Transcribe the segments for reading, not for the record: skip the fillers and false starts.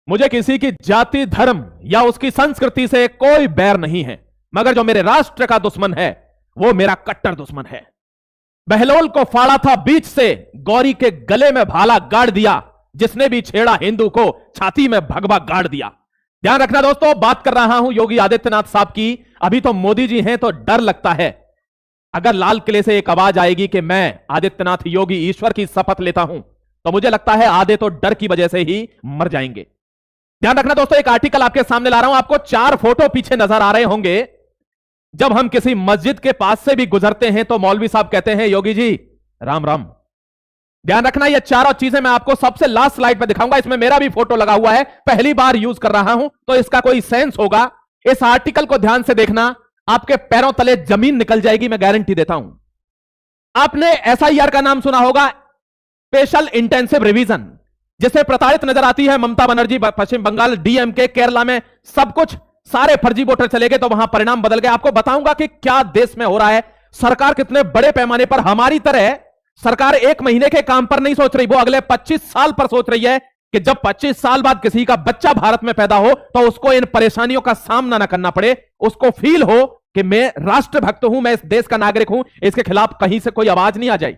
मुझे किसी की जाति, धर्म या उसकी संस्कृति से कोई बैर नहीं है, मगर जो मेरे राष्ट्र का दुश्मन है वो मेरा कट्टर दुश्मन है। बहलोल को फाड़ा था बीच से, गौरी के गले में भाला गाड़ दिया, जिसने भी छेड़ा हिंदू को छाती में भगवा गाड़ दिया। ध्यान रखना दोस्तों, बात कर रहा हूं योगी आदित्यनाथ साहब की। अभी तो मोदी जी हैं तो डर लगता है, अगर लाल किले से एक आवाज आएगी कि मैं आदित्यनाथ योगी ईश्वर की शपथ लेता हूं, तो मुझे लगता है आधे तो डर की वजह से ही मर जाएंगे। ध्यान रखना दोस्तों, एक आर्टिकल आपके सामने ला रहा हूं, आपको 4 फोटो पीछे नजर आ रहे होंगे। जब हम किसी मस्जिद के पास से भी गुजरते हैं तो मौलवी साहब कहते हैं योगी जी राम राम। ध्यान रखना, ये चारों चीजें मैं आपको सबसे लास्ट स्लाइड पे दिखाऊंगा। इसमें मेरा भी फोटो लगा हुआ है, पहली बार यूज कर रहा हूं तो इसका कोई सेंस होगा। इस आर्टिकल को ध्यान से देखना, आपके पैरों तले जमीन निकल जाएगी, मैं गारंटी देता हूं। आपने एसआईआर का नाम सुना होगा, स्पेशल इंटेंसिव रिवीजन, जिससे प्रताड़ित नजर आती है ममता बनर्जी, पश्चिम बंगाल, डीएमके, केरला में सब कुछ, सारे फर्जी वोटर चले गए तो वहां परिणाम बदल गए। आपको बताऊंगा कि क्या देश में हो रहा है। सरकार कितने बड़े पैमाने पर, हमारी तरह सरकार 1 महीने के काम पर नहीं सोच रही, वो अगले 25 साल पर सोच रही है कि जब 25 साल बाद किसी का बच्चा भारत में पैदा हो तो उसको इन परेशानियों का सामना ना करना पड़े, उसको फील हो कि मैं राष्ट्रभक्त हूं, मैं इस देश का नागरिक हूं, इसके खिलाफ कहीं से कोई आवाज नहीं आ जाए,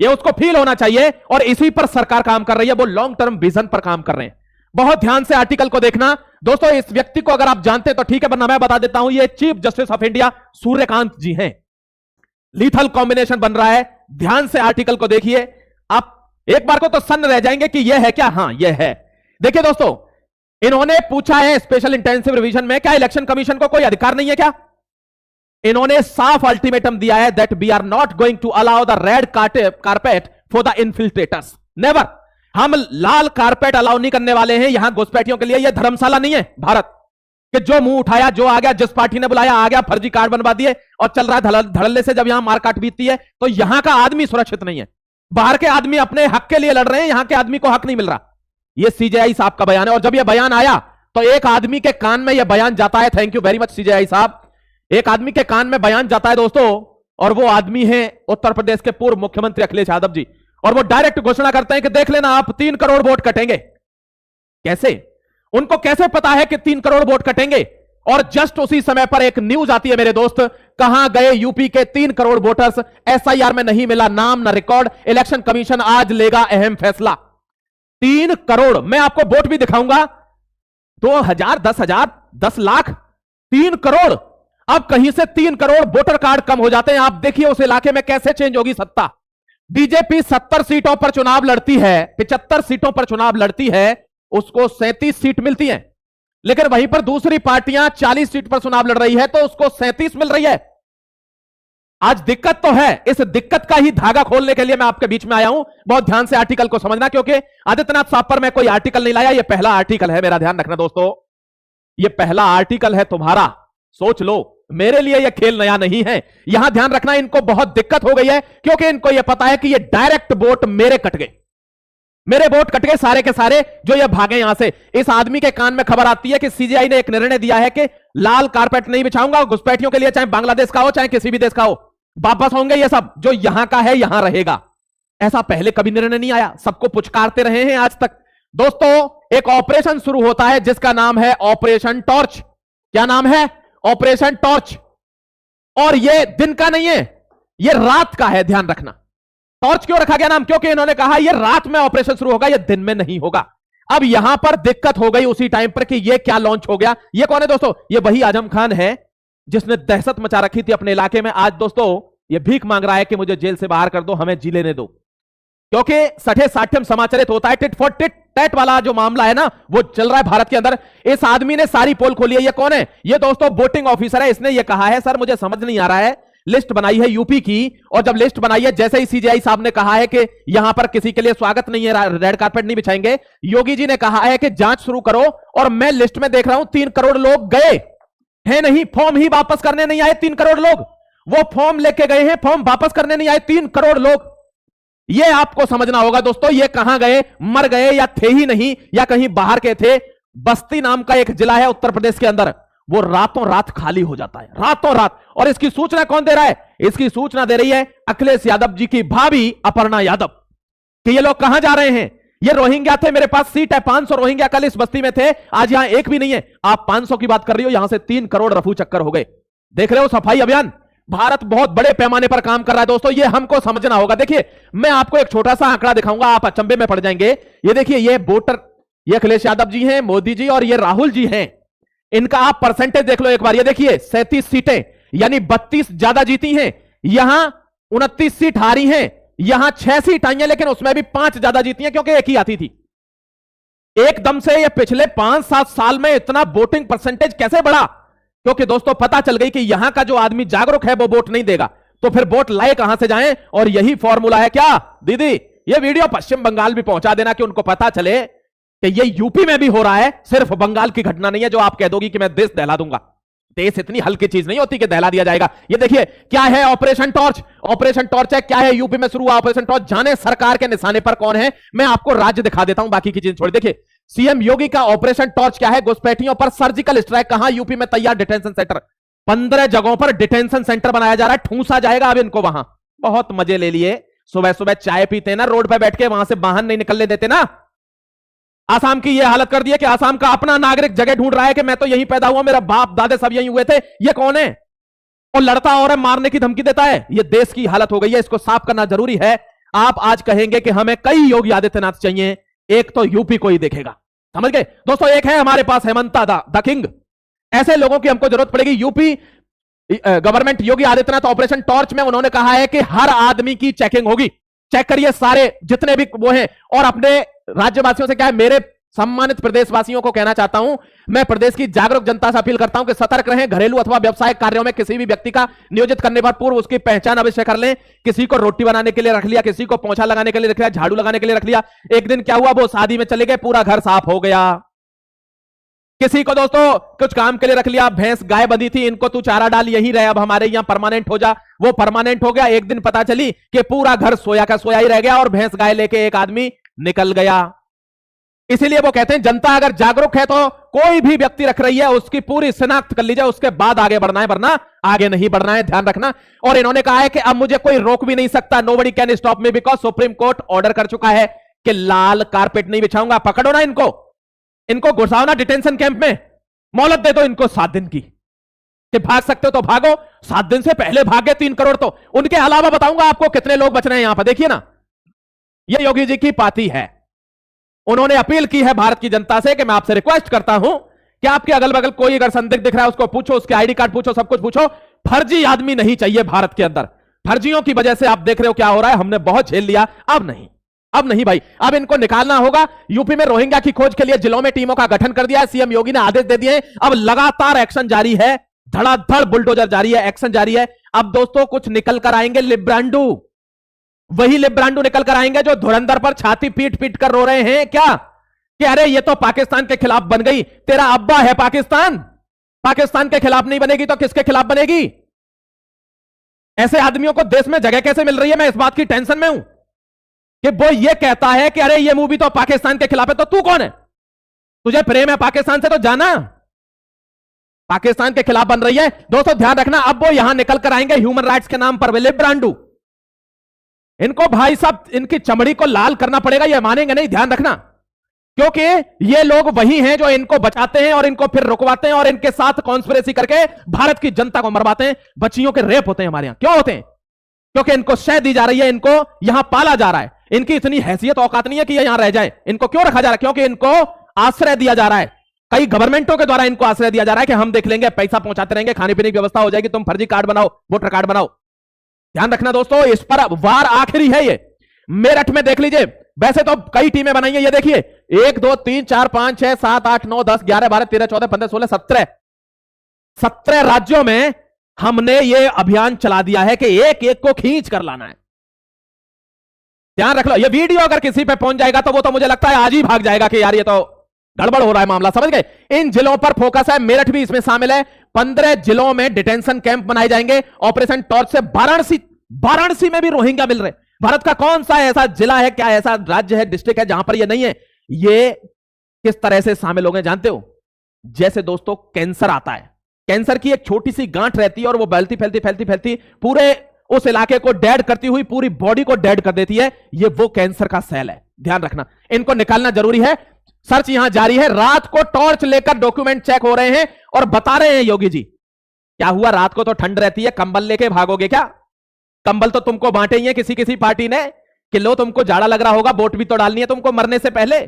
ये उसको फील होना चाहिए। और इसी पर सरकार काम कर रही है, वो लॉन्ग टर्म विजन पर काम कर रहे हैं। बहुत ध्यान से आर्टिकल को देखना दोस्तों। इस व्यक्ति को अगर आप जानते हैं तो ठीक है, वरना मैं बता देता हूं, ये chief justice of India Suryakant ji हैं। लीथल कॉम्बिनेशन बन रहा है, ध्यान से आर्टिकल को देखिए। आप एक बार को तो सन्न रह जाएंगे कि यह है क्या, हां यह है। देखिए दोस्तों, इन्होंने पूछा है स्पेशल इंटेंसिव रिवीजन में, क्या इलेक्शन कमीशन को कोई अधिकार नहीं है क्या? इन्होंने साफ अल्टीमेटम दिया है that we are not going to allow the red carpet for the infiltrators, never. हम लाल कारपेट अलाउ नहीं करने वाले हैं यहां घुसपैठियों के लिए। यह धर्मशाला नहीं है भारत कि जो मुंह उठाया, जो आ गया, जिस पार्टी ने बुलाया आ गया, फर्जी कार्ड बनवा दिए और चल रहा है धड़ल्ले से। जब यहां मारकाट बीतती है तो यहां का आदमी सुरक्षित नहीं है। बाहर के आदमी अपने हक के लिए लड़ रहे हैं, यहां के आदमी को हक नहीं मिल रहा। यह सीजेआई साहब का बयान है, और जब यह बयान आया तो एक आदमी के कान में यह बयान जाता है, thank you very much CJI साहब, एक आदमी के कान में बयान जाता है दोस्तों, और वो आदमी है उत्तर प्रदेश के पूर्व मुख्यमंत्री अखिलेश यादव जी। और वो डायरेक्ट घोषणा करते हैं कि देख लेना आप 3 करोड़ वोट कटेंगे। कैसे? उनको कैसे पता है कि 3 करोड़ वोट कटेंगे? और जस्ट उसी समय पर एक न्यूज आती है मेरे दोस्त, कहां गए यूपी के 3 करोड़ वोटर्स? एसआईआर में नहीं मिला नाम न रिकॉर्ड, इलेक्शन कमीशन आज लेगा अहम फैसला। 3 करोड़, मैं आपको वोट भी दिखाऊंगा, 2000, 10,000, 10 लाख, 3 करोड़। अब कहीं से 3 करोड़ वोटर कार्ड कम हो जाते हैं। आप देखिए उस इलाके में कैसे चेंज होगी सत्ता। बीजेपी 70 सीटों पर चुनाव लड़ती है, 75 सीटों पर चुनाव लड़ती है, उसको 37 सीट मिलती हैं। लेकिन वहीं पर दूसरी पार्टियां 40 सीट पर चुनाव लड़ रही है तो उसको 37 मिल रही है। आज दिक्कत तो है, इस दिक्कत का ही धागा खोलने के लिए मैं आपके बीच में आया हूं। बहुत ध्यान से आर्टिकल को समझना, क्योंकि आदित्यनाथ साहब पर मैं कोई आर्टिकल नहीं लाया, यह पहला आर्टिकल है, मेरा ध्यान रखना दोस्तों, यह पहला आर्टिकल है तुम्हारा। सोच लो, मेरे लिए यह खेल नया नहीं है। यहां ध्यान रखना, इनको बहुत दिक्कत हो गई है, क्योंकि इनको यह पता है कि यह डायरेक्ट वोट मेरे कट गए, मेरे वोट कट गए सारे के सारे, जो ये भागे यहां से। इस आदमी के कान में खबर आती है कि सीजीआई ने एक निर्णय दिया है कि लाल कारपेट नहीं बिछाऊंगा घुसपैठियों के लिए, चाहे बांग्लादेश का हो चाहे किसी भी देश का हो, वापस होंगे ये सब, जो यहां का है यहां रहेगा। ऐसा पहले कभी निर्णय नहीं आया, सबको पुचकारते रहे हैं आज तक। दोस्तों, एक ऑपरेशन शुरू होता है जिसका नाम है ऑपरेशन टॉर्च। क्या नाम है? Operation torch. और यह दिन का नहीं है, यह रात का है, ध्यान रखना। टॉर्च क्यों रखा गया नाम? क्योंकि इन्होंने कहा यह रात में ऑपरेशन शुरू होगा, यह दिन में नहीं होगा। अब यहां पर दिक्कत हो गई उसी टाइम पर कि यह क्या लॉन्च हो गया। यह कौन है दोस्तों? यह वही आजम खान है जिसने दहशत मचा रखी थी अपने इलाके में। आज दोस्तों यह भीख मांग रहा है कि मुझे जेल से बाहर कर दो, हमें जी लेने दो, क्योंकि सठे साठ्यम समाचारित होता है। टिट फॉर टैट वाला जो मामला है ना, वो चल रहा है भारत के अंदर। इस आदमी ने सारी पोल खोली है। ये कौन है? ये दोस्तों वोटिंग ऑफिसर है। इसने ये कहा है, सर मुझे समझ नहीं आ रहा है, लिस्ट बनाई है यूपी की, और जब लिस्ट बनाई है, जैसे ही सीजीआई साहब ने कहा है कि यहां पर किसी के लिए स्वागत नहीं है, रेड कार्पेट नहीं बिछाएंगे, योगी जी ने कहा है कि जांच शुरू करो। और मैं लिस्ट में देख रहा हूं 3 करोड़ लोग गए हैं, नहीं फॉर्म ही वापस करने नहीं आए 3 करोड़ लोग। वो फॉर्म लेके गए हैं, फॉर्म वापस करने नहीं आए 3 करोड़ लोग। ये आपको समझना होगा दोस्तों, ये कहां गए? मर गए या थे ही नहीं, या कहीं बाहर के थे। बस्ती नाम का एक जिला है उत्तर प्रदेश के अंदर, वो रातों रात खाली हो जाता है, रातों रात। और इसकी सूचना कौन दे रहा है? इसकी सूचना दे रही है अखिलेश यादव जी की भाभी अपर्णा यादव, कि ये लोग कहां जा रहे हैं। ये रोहिंग्या थे, मेरे पास सीट है, 500 रोहिंग्या कल इस बस्ती में थे, आज यहां एक भी नहीं है। आप 500 की बात कर रही हो, यहां से 3 करोड़ रफू चक्कर हो गए। देख रहे हो सफाई अभियान, भारत बहुत बड़े पैमाने पर काम कर रहा है दोस्तों, ये हमको समझना होगा। देखिए मैं आपको एक छोटा सा आंकड़ा दिखाऊंगा, आप अचंभे में पड़ जाएंगे। ये देखिए, ये वोटर, ये अखिलेश यादव जी हैं, मोदी जी और ये राहुल जी हैं, इनका आप परसेंटेज देख लो एक बार। ये देखिए 37 सीटें, यानी 32 ज्यादा जीती हैं, यहां 29 सीट हारी हैं, यहां 6 सीट आई हैं, लेकिन उसमें भी 5 ज्यादा जीती हैं क्योंकि एक ही आती थी। एकदम से ये पिछले 5-7 साल में इतना वोटिंग परसेंटेज कैसे बढ़ा? क्योंकि दोस्तों पता चल गई कि यहां का जो आदमी जागरूक है वो वोट नहीं देगा, तो फिर वोट लाए कहां से जाएं? और यही फॉर्मूला है क्या दीदी? ये वीडियो पश्चिम बंगाल भी पहुंचा देना कि उनको पता चले कि ये यूपी में भी हो रहा है, सिर्फ बंगाल की घटना नहीं है जो आप कह दोगी कि मैं देश दहला दूंगा। देश इतनी हल्की चीज नहीं होती कि दहला दिया जाएगा। ये देखिए क्या है ऑपरेशन टॉर्च, ऑपरेशन टॉर्च है, क्या है यूपी में शुरू हुआ ऑपरेशन टॉर्च, जाने सरकार के निशाने पर कौन है। मैं आपको राज्य दिखा देता हूं, बाकी की चीज छोड़। देखिए सीएम योगी का ऑपरेशन टॉर्च क्या है, घुसपैठियों पर सर्जिकल स्ट्राइक। कहां? यूपी में तैयार डिटेंशन सेंटर, 15 जगहों पर डिटेंशन सेंटर बनाया जा रहा है, ठूंसा जाएगा अब इनको वहां। बहुत मजे ले लिए, सुबह सुबह चाय पीते ना रोड पर बैठ के, वहां से वाहन नहीं निकलने देते ना। आसाम की यह हालत कर दी है कि आसाम का अपना नागरिक जगह ढूंढ रहा है कि मैं तो यहीं पैदा हुआ, मेरा बाप दादे सब यहीं हुए थे, ये कौन है? और लड़ता और मारने की धमकी देता है। ये देश की हालत हो गई है, इसको साफ करना जरूरी है। आप आज कहेंगे कि हमें कई योगी आदित्यनाथ चाहिए, एक तो यूपी को ही देखेगा, समझ गए दोस्तों? एक है हमारे पास हेमंता द किंग, ऐसे लोगों की हमको जरूरत पड़ेगी। UP government Yogi Adityanath operation torch में उन्होंने कहा है कि हर आदमी की चेकिंग होगी। चेक करिए सारे जितने भी वो हैं, और अपने राज्यवासियों से क्या है, मेरे सम्मानित प्रदेशवासियों को कहना चाहता हूं, मैं प्रदेश की जागरूक जनता से अपील करता हूं कि सतर्क रहें। घरेलू अथवा व्यवसायिक कार्यों में किसी भी व्यक्ति का नियोजित करने पर पूर्व उसकी पहचान अवश्य कर लें। किसी को रोटी बनाने के लिए रख लिया, किसी को पोंछा लगाने के लिए रख लिया, झाड़ू लगाने के लिए रख लिया। एक दिन क्या हुआ, वो शादी में चले गए, पूरा घर साफ हो गया। किसी को दोस्तों कुछ काम के लिए रख लिया, भैंस गाय बंधी थी, इनको तू चारा डाल, यही रहे, अब हमारे यहां परमानेंट हो जा, वो परमानेंट हो गया। एक दिन पता चली कि पूरा घर सोया का सोया ही रह गया और भैंस गाय लेके एक आदमी निकल गया। इसीलिए वो कहते हैं जनता अगर जागरूक है तो कोई भी व्यक्ति रख रही है उसकी पूरी शिनाख्त कर लीजिए, उसके बाद आगे बढ़ना है, वरना आगे नहीं बढ़ना है, ध्यान रखना। और इन्होंने कहा है कि अब मुझे कोई रोक भी नहीं सकता, nobody can stop me, because supreme court order कर चुका है कि लाल कारपेट नहीं बिछाऊंगा। पकड़ो ना इनको, इनको घुसाओ ना डिटेंशन कैंप में, मोहलत दे दो इनको 7 दिन की, कि भाग सकते हो तो भागो। 7 दिन से पहले भागे 3 करोड़ तो। उनके अलावा बताऊंगा आपको कितने लोग बच रहे हैं यहां पर, देखिए ना, ये योगी जी की पार्टी है। उन्होंने अपील की है भारत की जनता से कि मैं आपसे रिक्वेस्ट करता हूं कि आपके अगल बगल कोई अगर संदिग्ध दिख रहा है उसको पूछो, उसके आईडी कार्ड पूछो, सब कुछ पूछो। फर्जी आदमी नहीं चाहिए भारत के अंदर। फर्जियों की वजह से आप देख रहे हो क्या हो रहा है, हमने बहुत झेल लिया, अब नहीं भाई, अब इनको निकालना होगा। यूपी में रोहिंग्या की खोज के लिए जिलों में टीमों का गठन कर दिया है, सीएम योगी ने आदेश दे दिए। अब लगातार एक्शन जारी है, धड़ाधड़ बुलडोजर जारी है, एक्शन जारी है। अब दोस्तों कुछ निकल कर आएंगे लिब्रांडू, वही लिब्रांडू निकल कर आएंगे जो धुरंधर पर छाती पीट पीट कर रो रहे हैं क्या कि अरे ये तो पाकिस्तान के खिलाफ बन गई। तेरा अब्बा है पाकिस्तान, पाकिस्तान के खिलाफ नहीं बनेगी तो किसके खिलाफ बनेगी? ऐसे आदमियों को देश में जगह कैसे मिल रही है, मैं इस बात की टेंशन में हूं कि वो ये कहता है कि अरे ये मूवी तो पाकिस्तान के खिलाफ है, तो तू कौन है? तुझे प्रेम है पाकिस्तान से तो जाना, पाकिस्तान के खिलाफ बन रही है। दोस्तों ध्यान रखना, अब वो यहां निकल कर आएंगे ह्यूमन राइट्स के नाम पर, वे लिब्रांडू। इनको भाई साहब इनकी चमड़ी को लाल करना पड़ेगा, ये मानेंगे नहीं, ध्यान रखना, क्योंकि ये लोग वही हैं जो इनको बचाते हैं और इनको फिर रुकवाते हैं और इनके साथ कॉन्स्पिरेसी करके भारत की जनता को मरवाते हैं। बच्चियों के रेप होते हैं हमारे यहां, क्यों होते हैं? क्योंकि इनको शय दी जा रही है, इनको यहां पाला जा रहा है। इनकी इतनी हैसियत औकात नहीं है कि ये यहां रह जाए। इनको क्यों रखा जा रहा है? क्योंकि इनको आश्रय दिया जा रहा है, कई गवर्नमेंटों के द्वारा इनको आश्रय दिया जा रहा है कि हम देख लेंगे, पैसा पहुंचाते रहेंगे, खाने पीने की व्यवस्था हो जाएगी, तुम फर्जी कार्ड बनाओ, वोटर कार्ड बनाओ। ध्यान रखना दोस्तों, इस पर वार आखिरी है। ये मेरठ में देख लीजिए, वैसे तो कई टीमें बनाई हैं, ये देखिए 1 2 3 4 5 6 7 8 9 10 11 12 13 14 15 16 17 राज्यों में हमने ये अभियान चला दिया है कि एक एक को खींच कर लाना है। ध्यान रख लो, ये वीडियो अगर किसी पे पहुंच जाएगा तो वो तो मुझे लगता है आज ही भाग जाएगा कि यार ये तो गड़बड़ हो रहा है मामला, समझ गए? इन जिलों पर फोकस है, मेरठ भी इसमें शामिल है। 15 जिलों में डिटेंशन कैंप बनाए जाएंगे ऑपरेशन टॉर्च से। वाराणसी में भी रोहिंग्या मिल रहे। भारत का कौन सा ऐसा जिला है, क्या ऐसा राज्य है, डिस्ट्रिक्ट है जहां पर ये नहीं है? ये किस तरह से शामिल हो गए जानते हो? जैसे दोस्तों कैंसर आता है, कैंसर की एक छोटी सी गांठ रहती है और वो फैलती फैलती फैलती फैलती पूरे उस इलाके को डेड करती हुई पूरी बॉडी को डेड कर देती है। ये वो कैंसर का सेल है, ध्यान रखना, इनको निकालना जरूरी है। सर्च यहां जारी है, रात को टॉर्च लेकर डॉक्यूमेंट चेक हो रहे हैं और बता रहे हैं योगी जी क्या हुआ। रात को तो ठंड रहती है, कंबल लेके भागोगे क्या? कंबल तो तुमको बांटे ही है किसी किसी पार्टी ने कि लो तुमको जाड़ा लग रहा होगा, वोट भी तो डालनी है तुमको मरने से पहले।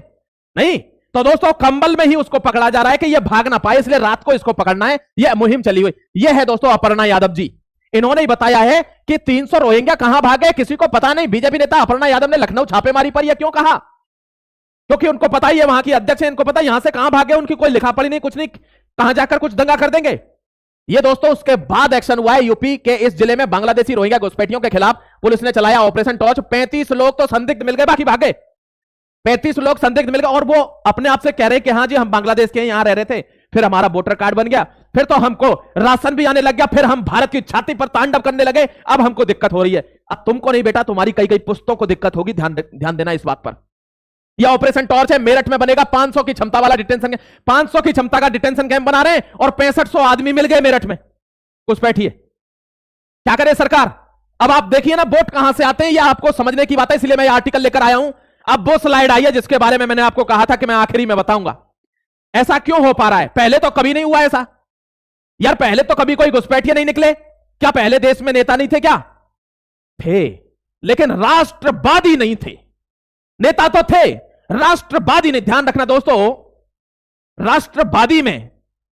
नहीं तो दोस्तों कंबल में ही उसको पकड़ा जा रहा है कि यह भाग ना पाए, इसलिए रात को इसको पकड़ना है। यह मुहिम चली हुई। यह है दोस्तों अपर्णा यादव जी, इन्होंने ही बताया है कि 300 रोहिंग्या कहां भागे किसी को पता नहीं। बीजेपी नेता अपर्णा यादव ने लखनऊ छापेमारी पर यह क्यों कहा? क्योंकि उनको पता ही है, वहां की अध्यक्ष है, इनको पता यहां से कहां भागे, उनकी कोई लिखा पढ़ी नहीं, कुछ नहीं, कहां जाकर कुछ दंगा कर देंगे। ये दोस्तों उसके बाद एक्शन हुआ है यूपी के इस जिले में बांग्लादेशी रोहिंग्या घुसपैठियों के खिलाफ पुलिस ने चलाया ऑपरेशन टॉर्च। 35 लोग तो संदिग्ध मिल गए, बाकी भागे। 35 लोग संदिग्ध मिल गए और वो अपने आप से कह रहे कि हाँ जी हम बांग्लादेश के यहां रह रहे थे, फिर हमारा वोटर कार्ड बन गया, फिर तो हमको राशन भी आने लग गया, फिर हम भारत की छाती पर तांडव करने लगे, अब हमको दिक्कत हो रही है। अब तुमको नहीं बेटा, तुम्हारी कई कई पुश्तों को दिक्कत होगी, ध्यान देना इस बात पर। यह ऑपरेशन टॉर्च है, मेरठ में बनेगा 500 की क्षमता वाला डिटेंशन कैंप। 500 की क्षमता का डिटेंशन कैंप बना रहे हैं और 6500 आदमी मिल गए मेरठ में। कुछ बैठिए, क्या करे सरकार? अब आप देखिए ना वोट कहां से आते हैं, यह आपको समझने की बात है, इसलिए मैं यह आर्टिकल लेकर आया हूं। अब वो स्लाइड आई है जिसके बारे में मैंने आपको कहा था कि मैं आखिरी में बताऊंगा। ऐसा क्यों हो पा रहा है? पहले तो कभी नहीं हुआ ऐसा यार, पहले तो कभी कोई घुसपैठिए नहीं निकले क्या? पहले देश में नेता नहीं थे क्या? थे, लेकिन राष्ट्रवादी नहीं थे। नेता तो थे, राष्ट्रवादी नहीं। ध्यान रखना दोस्तों, राष्ट्रवादी में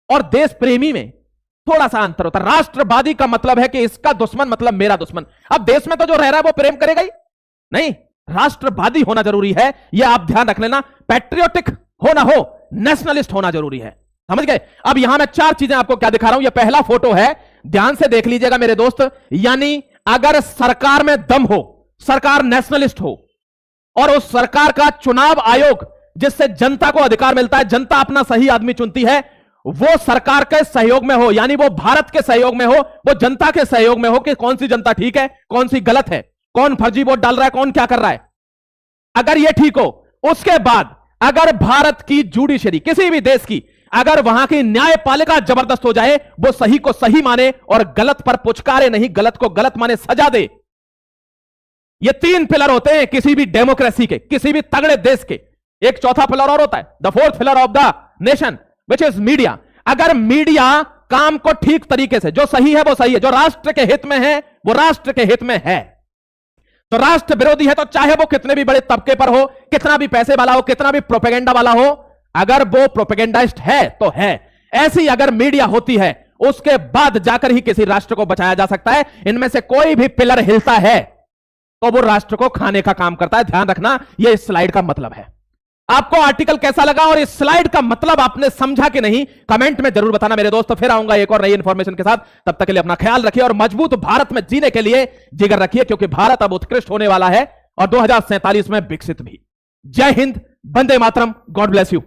और देश प्रेमी में थोड़ा सा अंतर होता है। राष्ट्रवादी का मतलब है कि इसका दुश्मन मतलब मेरा दुश्मन। अब देश में तो जो रह रहा है वो प्रेम करेगा ही नहीं, राष्ट्रवादी होना जरूरी है, यह आप ध्यान रख लेना। पैट्रियोटिक हो ना हो, नेशनलिस्ट होना जरूरी है, समझ गए? अब यहां मैं 4 चीजें आपको क्या दिखा रहा हूं। यह पहला फोटो है, ध्यान से देख लीजिएगा मेरे दोस्त। यानी अगर सरकार में दम हो, सरकार नेशनलिस्ट हो और उस सरकार का चुनाव आयोग जिससे जनता को अधिकार मिलता है, जनता अपना सही आदमी चुनती है, वो सरकार के सहयोग में हो, यानी वो भारत के सहयोग में हो, वो जनता के सहयोग में हो कि कौन सी जनता ठीक है, कौन सी गलत है, कौन फर्जी वोट डाल रहा है, कौन क्या कर रहा है। अगर ये ठीक हो, उसके बाद अगर भारत की जुडिशरी किसी भी देश की, अगर वहां की न्यायपालिका जबरदस्त हो जाए, वो सही को सही माने और गलत पर पुचकारे नहीं, गलत को गलत माने, सजा दे। ये 3 पिलर होते हैं किसी भी डेमोक्रेसी के, किसी भी तगड़े देश के। एक चौथा पिलर और होता है, the 4th pillar of the nation which is media. अगर मीडिया काम को ठीक तरीके से, जो सही है वो सही है, जो राष्ट्र के हित में है वो राष्ट्र के हित में है, तो राष्ट्र विरोधी है तो चाहे वो कितने भी बड़े तबके पर हो, कितना भी पैसे वाला हो, कितना भी प्रोपेगेंडा वाला हो, अगर वो प्रोपेगेंडाइस्ट है तो है। ऐसी अगर मीडिया होती है, उसके बाद जाकर ही किसी राष्ट्र को बचाया जा सकता है। इनमें से कोई भी पिलर हिलता है तो वो राष्ट्र को खाने का काम करता है। ध्यान रखना, यह इस स्लाइड का मतलब है। आपको आर्टिकल कैसा लगा और इस स्लाइड का मतलब आपने समझा कि नहीं, कमेंट में जरूर बताना मेरे दोस्तों। फिर आऊंगा एक और नई इंफॉर्मेशन के साथ, तब तक के लिए अपना ख्याल रखिए और मजबूत भारत में जीने के लिए जिगर रखिए, क्योंकि भारत अब उत्कृष्ट होने वाला है और 2047 में विकसित भी। जय Hind, Vande Mataram, God bless you.